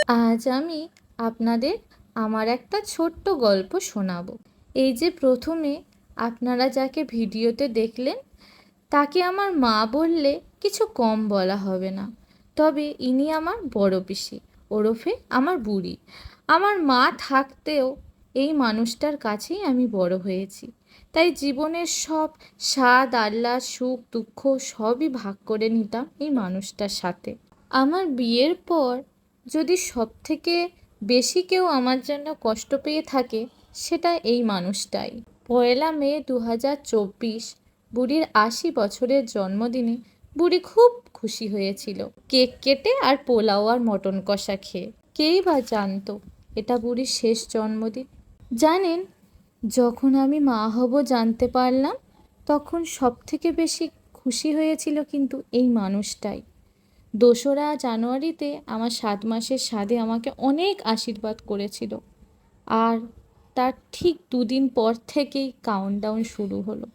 আজ আমি আপনাদের আমার একটা ছোট্ট গল্প শোনাবো। এই যে প্রথমে আপনারা যাকে ভিডিওতে দেখলেন তাকে আমার মা বললে কিছু কম বলা হবে না। তবে ইনি আমার বড় পিসি, ওরফে আমার বুড়ি। আমার মা থাকতেও এই মানুষটার কাছেই আমি বড় হয়েছি। তাই জীবনের সব স্বাদ আহ্লাদ সুখ দুঃখ সবই ভাগ করে নিতাম এই মানুষটার সাথে। আমার বিয়ের পর যদি সবথেকে বেশি কেউ আমার জন্য কষ্ট পেয়ে থাকে সেটা এই মানুষটাই। 1 মে 2024 বুড়ির 80 বছরের জন্মদিনে বুড়ি খুব খুশি হয়েছিল কেক কেটে আর পোলাও আর মটন কষা খেয়ে। কেই বা জানতো এটা বুড়ির শেষ জন্মদিন। জানেন, যখন আমি মা হব জানতে পারলাম তখন সবথেকে বেশি খুশি হয়েছিল কিন্তু এই মানুষটাই। 2রা জানুয়ারিতে আমার 7 মাসের সাধে আমাকে অনেক আশীর্বাদ করেছিল। আর তার ঠিক 2 দিন পর থেকেই কাউন্টডাউন শুরু হলো।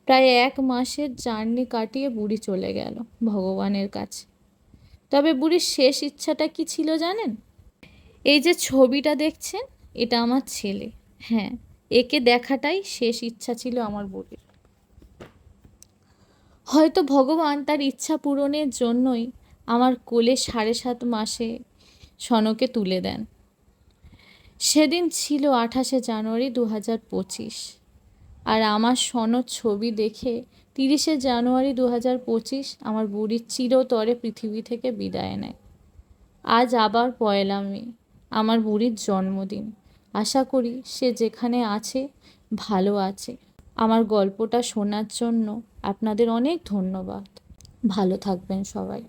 প্রায় 1 মাসের জার্নি কাটিয়ে বুড়ি চলে গেল ভগবানের কাছে। তবে বুড়ির শেষ ইচ্ছাটা কি ছিল জানেন? এই যে ছবিটা দেখছেন, এটা আমার ছেলে। হ্যাঁ, একে দেখাটাই শেষ ইচ্ছা ছিল আমার বুড়ির। হয়তো ভগবান তার ইচ্ছা পূরণের জন্যই আমার কোলে 7.5 মাসে সনকে তুলে দেন। সেদিন ছিল 28 জানুয়ারি 2025। আর আমার সনদ ছবি দেখে 30 জানুয়ারি 2025 আমার বুড়ির চিরতরে পৃথিবী থেকে বিদায় নেয়। আজ আবার 1 মে আমার বুড়ির জন্মদিন। আশা করি সে যেখানে আছে ভালো আছে। আমার গল্পটা শোনার জন্য আপনাদের অনেক ধন্যবাদ। ভালো থাকবেন সবাই।